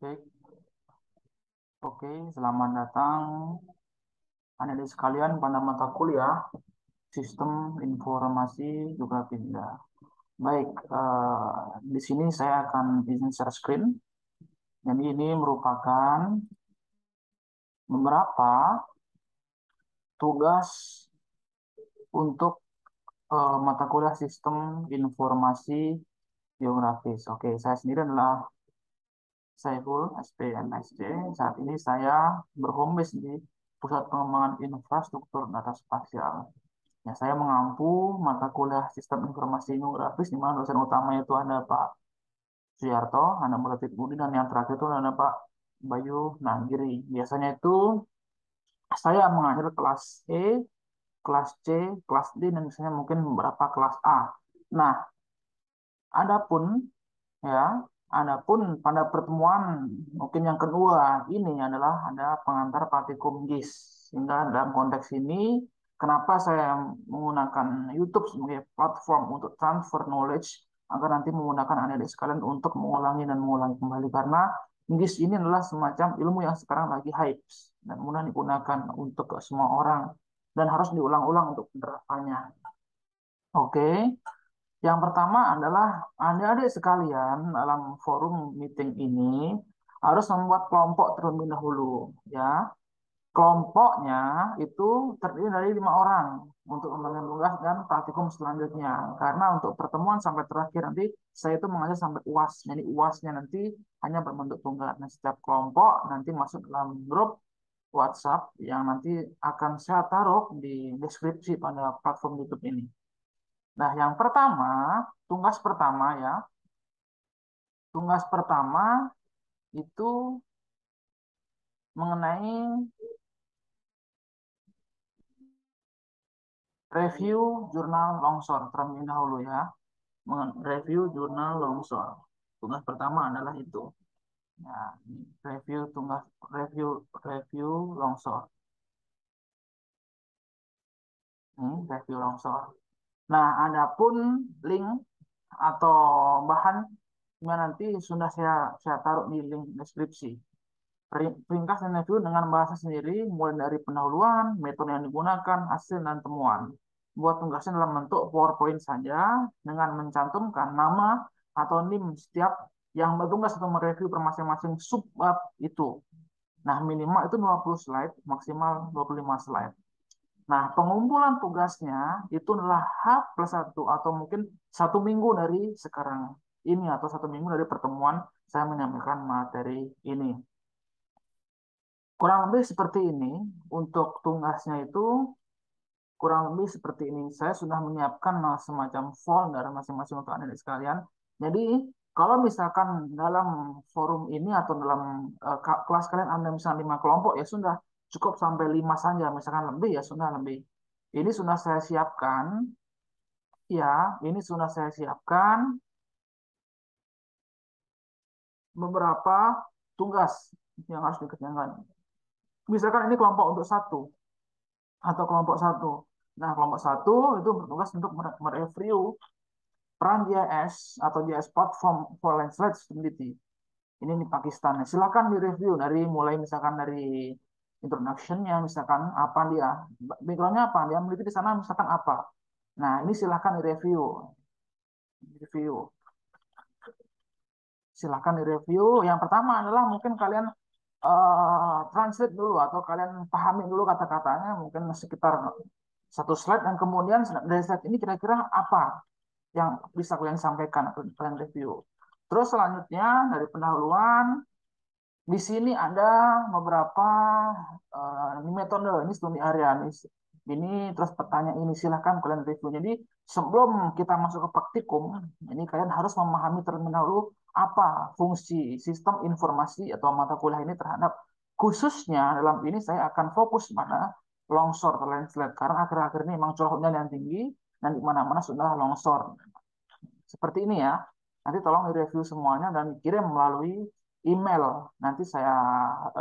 Oke, oke, selamat datang adik-adik sekalian pada mata kuliah Sistem Informasi Geografi Benda. Baik, di sini saya akan izin share screen. Jadi ini merupakan beberapa tugas untuk mata kuliah Sistem Informasi Geografis. Oke, saya sendiri adalah Saiful SPMSC. Saat ini saya berhome base di Pusat Pengembangan Infrastruktur Data Spasial. Ya, saya mengampu mata kuliah Sistem Informasi Geografis di mana dosen utamanya itu ada Pak Suyarto, ada Mbak Latif Budi, dan yang terakhir itu ada Pak Bayu Nanggiri. Biasanya itu saya mengajar kelas E, kelas C, kelas D, dan misalnya mungkin beberapa kelas A. Nah, adapun ya, adapun pada pertemuan mungkin yang kedua ini adalah ada pengantar praktikum GIS. Sehingga dalam konteks ini, kenapa saya menggunakan YouTube sebagai platform untuk transfer knowledge agar nanti menggunakan adik-adik sekalian untuk mengulangi dan mengulangi kembali karena GIS ini adalah semacam ilmu yang sekarang lagi hype dan mudah digunakan untuk semua orang dan harus diulang-ulang untuk penerapannya. Oke. Yang pertama adalah adik-adik sekalian dalam forum meeting ini harus membuat kelompok terlebih dahulu, ya. Kelompoknya itu terdiri dari 5 orang untuk pembagian tugas dan praktikum selanjutnya. Karena untuk pertemuan sampai terakhir nanti saya itu mengajar sampai UAS. Jadi UASnya nanti hanya berbentuk tunggal. Nah, setiap kelompok nanti masuk dalam grup WhatsApp yang nanti akan saya taruh di deskripsi pada platform YouTube ini. Nah, yang pertama, tugas pertama ya, tugas pertama itu mengenai review jurnal longsor terlebih dahulu ya. Review jurnal longsor. Tugas pertama adalah itu. Ya, review tugas review review longsor. Ini review longsor. Nah, adapun link atau bahan nanti sudah saya taruh di link deskripsi. Ringkas dan review dengan bahasa sendiri, mulai dari pendahuluan, metode yang digunakan, hasil, dan temuan. Buat tugasnya dalam bentuk PowerPoint saja, dengan mencantumkan nama atau NIM setiap yang bertugas atau mereview per masing-masing subbab itu. Nah, minimal itu 20 slide, maksimal 25 slide. Nah, pengumpulan tugasnya itu adalah H+1 atau mungkin 1 minggu dari sekarang ini atau 1 minggu dari pertemuan saya menyampaikan materi ini. Kurang lebih seperti ini untuk tugasnya itu kurang lebih seperti ini. Saya sudah menyiapkan semacam folder masing-masing untuk adik sekalian. Jadi kalau misalkan dalam forum ini atau dalam kelas kalian Anda misalnya 5 kelompok ya sudah cukup sampai 5 saja. Misalkan lebih ya sudah lebih. Ini sudah saya siapkan. Ya, ini sudah saya siapkan beberapa tugas yang harus dikerjakan. Misalkan ini kelompok untuk satu atau kelompok satu. Nah, kelompok satu itu bertugas untuk mereview peran GIS atau GIS Platform for Landslide Stability. Ini di Pakistan. Silakan direview dari mulai misalkan dari introduction-nya, misalkan apa dia, background-nya apa, dia meneliti di sana misalkan apa. Nah, ini silakan direview. Review. Silakan direview. Yang pertama adalah mungkin kalian translate dulu atau kalian pahami dulu kata-katanya mungkin sekitar 1 slide dan kemudian dari slide ini kira-kira apa yang bisa kalian sampaikan atau kalian review. Terus selanjutnya dari pendahuluan di sini ada beberapa metode ini studi area ini terus pertanyaan ini silahkan kalian review. Jadi sebelum kita masuk ke praktikum, ini kalian harus memahami terlebih dahulu apa fungsi sistem informasi atau mata kuliah ini terhadap khususnya dalam ini saya akan fokus pada longsor atau landslide karena akhir-akhir ini memang curah hujan yang tinggi dan di mana-mana sudah longsor. Seperti ini ya. Nanti tolong direview semuanya dan kirim melalui email. Nanti saya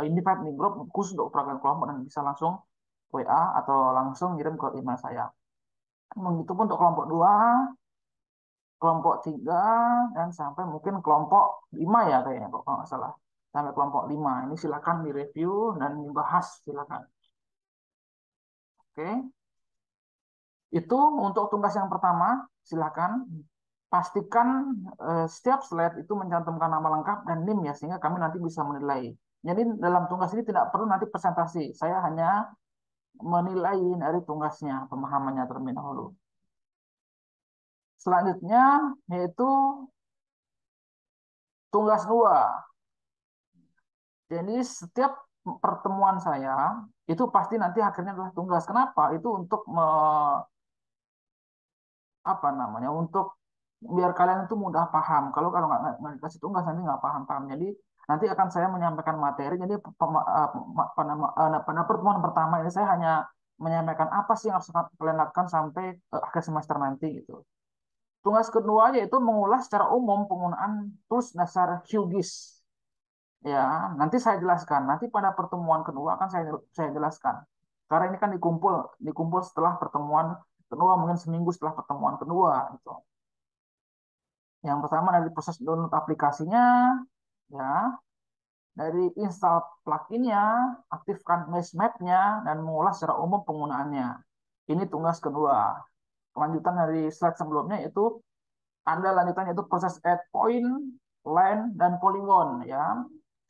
invite di grup khusus untuk program kelompok dan bisa langsung WA atau langsung kirim ke email saya. Begitupun untuk kelompok 2, kelompok 3, dan sampai mungkin kelompok 5 ya kayaknya kalau nggak salah. sampai kelompok 5. Ini silakan direview dan dibahas, silakan. Oke. Itu untuk tugas yang pertama, silakan pastikan setiap slide itu mencantumkan nama lengkap dan NIM ya, sehingga kami nanti bisa menilai. Jadi dalam tugas ini tidak perlu nanti presentasi, saya hanya menilai dari tugasnya, pemahamannya terlebih dahulu. Selanjutnya yaitu tugas 2. Jadi setiap pertemuan saya itu pasti nanti akhirnya adalah tugas. Kenapa? Itu untuk apa namanya? Untuk biar kalian itu mudah paham. Kalau nggak dikasih tugas nanti nggak paham. Jadi nanti akan saya menyampaikan materi. Jadi pada pertemuan pertama ini saya hanya menyampaikan apa sih yang harus kalian lakukan sampai akhir semester nanti gitu. Tugas kedua yaitu mengulas secara umum penggunaan tools dasar QGIS. Ya, nanti saya jelaskan. Nanti pada pertemuan kedua akan saya jelaskan. Karena ini kan dikumpul setelah pertemuan kedua, mungkin seminggu setelah pertemuan kedua gitu. Yang pertama dari proses download aplikasinya, ya, dari install pluginnya, aktifkan mesh map-nya, dan mengulas secara umum penggunaannya. Ini tugas kedua. Kelanjutan dari slide sebelumnya itu ada lanjutan yaitu proses add point, line, dan polygon ya.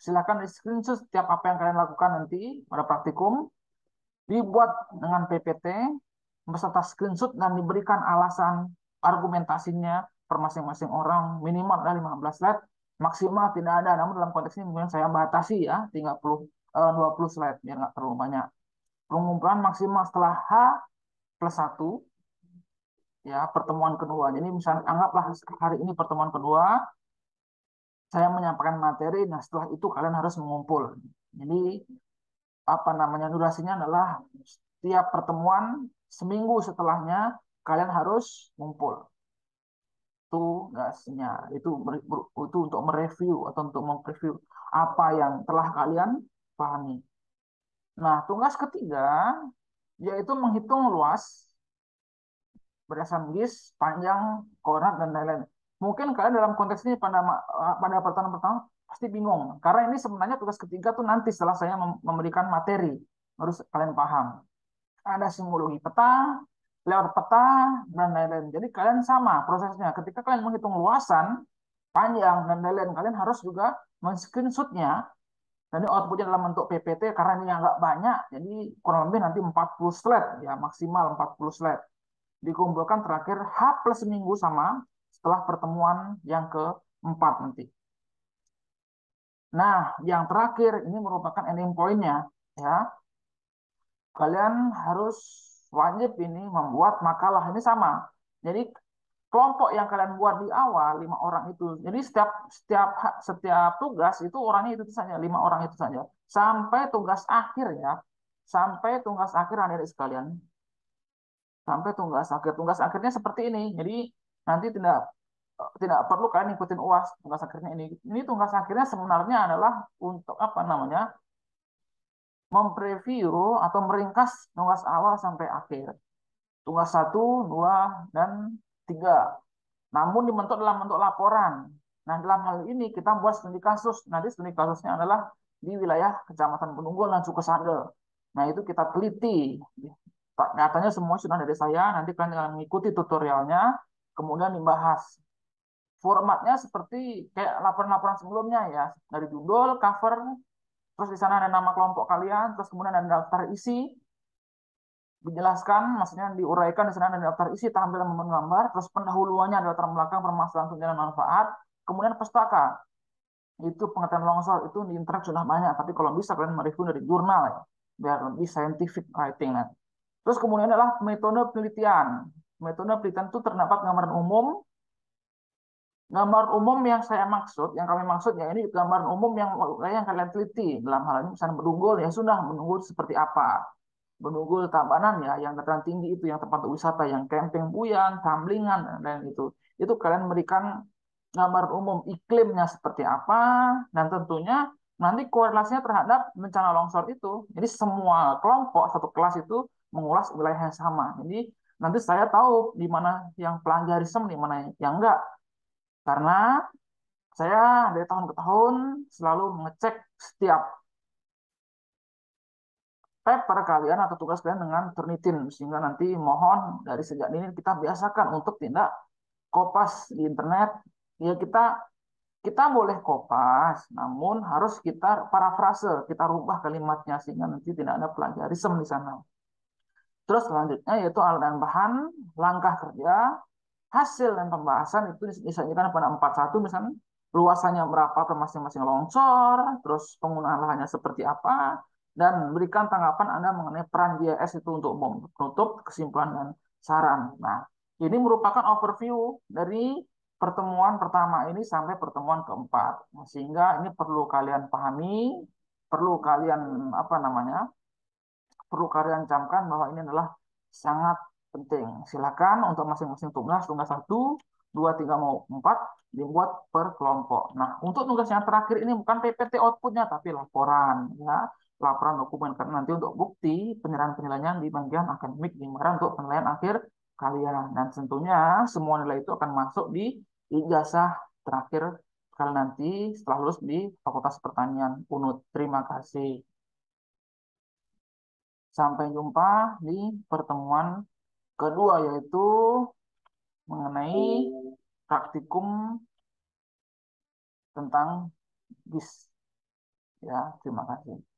Silakan di screenshot setiap apa yang kalian lakukan nanti pada praktikum, dibuat dengan PPT beserta screenshot dan diberikan alasan argumentasinya per masing-masing orang minimal ada 15 slide, maksimal tidak ada. Namun dalam konteks ini mungkin saya batasi ya 20 slide biar nggak terlalu banyak. Pengumpulan maksimal setelah H+1 ya pertemuan kedua. Jadi misalnya anggaplah hari ini pertemuan kedua, saya menyampaikan materi, nah setelah itu kalian harus mengumpul. Jadi apa namanya durasinya adalah setiap pertemuan seminggu setelahnya kalian harus ngumpul tugasnya. Itu untuk mereview atau untuk mempreview apa yang telah kalian pahami. Nah, tugas ketiga yaitu menghitung luas berdasarkan GIS, panjang, koordinat, dan lain-lain. Mungkin kalian dalam konteks ini pada pertemuan pertama pasti bingung. Karena ini sebenarnya tugas ketiga tuh nanti setelah saya memberikan materi. Harus kalian paham. Ada simbologi peta, lewat peta, dan lain-lain. Jadi kalian sama prosesnya. Ketika kalian menghitung luasan, panjang, dan lain-lain, kalian harus juga men-screenshotnya. Dan ini outputnya dalam bentuk PPT karena ini agak banyak. Jadi kurang lebih nanti 40 slide. Ya maksimal 40 slide dikumpulkan terakhir H+1 sama setelah pertemuan yang keempat nanti. Nah, yang terakhir ini merupakan ending point-nya ya. Kalian harus wajib ini membuat makalah ini sama. Jadi kelompok yang kalian buat di awal 5 orang itu. Jadi setiap tugas itu orangnya itu saja, 5 orang itu saja. Sampai tugas akhir ya. Sampai tugas akhir adik-adik sekalian. Sampai tugas akhir. Tugas akhirnya seperti ini. Jadi nanti tidak perlu kalian ikutin UAS tugas akhirnya ini. Ini tugas akhirnya sebenarnya adalah untuk apa namanya? Mempreview atau meringkas tugas awal sampai akhir. Tugas 1, 2, dan 3. Namun dibentuk dalam bentuk laporan. Nah, dalam hal ini kita buat studi kasus. Nanti studi kasusnya adalah di wilayah Kecamatan Penunggul dan Sukesande. Nah, itu kita teliti. Datanya semua sudah dari saya. Nanti kalian akan mengikuti tutorialnya, kemudian dibahas. Formatnya seperti kayak laporan-laporan sebelumnya ya. Dari judul, cover, terus di sana ada nama kelompok kalian, terus kemudian ada daftar isi, dijelaskan, maksudnya diuraikan di sana ada daftar isi, tampilan gambar, terus pendahuluannya ada latar belakang permasalahan tujuan manfaat, kemudian pustaka. Itu pengertian longsor itu di internet sudah banyak, tapi kalau bisa kalian mereview dari jurnal ya, biar lebih scientific writing nanti. Terus kemudian adalah metode penelitian. Metode penelitian itu terdapat gambaran umum. Gambar umum yang saya maksud, yang kami maksud ya ini gambaran umum yang kalian teliti. Dalam hal ini misalnya Bedugul ya sudah Bedugul seperti apa. Bedugul Tabanan ya yang dataran tinggi itu yang tempat wisata yang camping Puyan, Tamblingan dan itu. Itu kalian berikan gambar umum iklimnya seperti apa dan tentunya nanti korelasinya terhadap bencana longsor itu. Jadi semua kelompok satu kelas itu mengulas wilayah yang sama. Jadi nanti saya tahu di mana yang plagiarisme, di mana yang enggak. Karena Saya dari tahun ke tahun selalu mengecek setiap paper kalian atau tugas kalian dengan Turnitin, sehingga nanti mohon dari sejak ini kita biasakan untuk tidak kopas di internet. Ya, kita boleh kopas, namun harus kita parafrase, kita rubah kalimatnya sehingga nanti tidak ada plagiarisme di sana. Terus selanjutnya yaitu alat dan bahan, langkah kerja, hasil dan pembahasan itu disajikan pada 41 misalnya luasannya berapa per masing-masing longsor, terus penggunaan lahannya seperti apa, dan berikan tanggapan Anda mengenai peran GIS itu untuk menutup kesimpulan dan saran. Nah, ini merupakan overview dari pertemuan pertama ini sampai pertemuan keempat. Nah, sehingga ini perlu kalian pahami, perlu kalian apa namanya, perlu kalian camkan bahwa ini adalah sangat penting. Silakan untuk masing-masing tugas satu, dua, tiga, mau empat, dibuat per kelompok. Nah, untuk tugas yang terakhir ini bukan PPT outputnya, tapi laporan, ya, laporan dokumen. Karena nanti untuk bukti penyerahan penilaian di bagian akademik, di mana untuk penilaian akhir kalian. Dan tentunya semua nilai itu akan masuk di ijazah terakhir kalian nanti setelah lulus di Fakultas Pertanian UNUD. Terima kasih. Sampai jumpa di pertemuan kedua yaitu mengenai praktikum tentang GIS. Ya, terima kasih.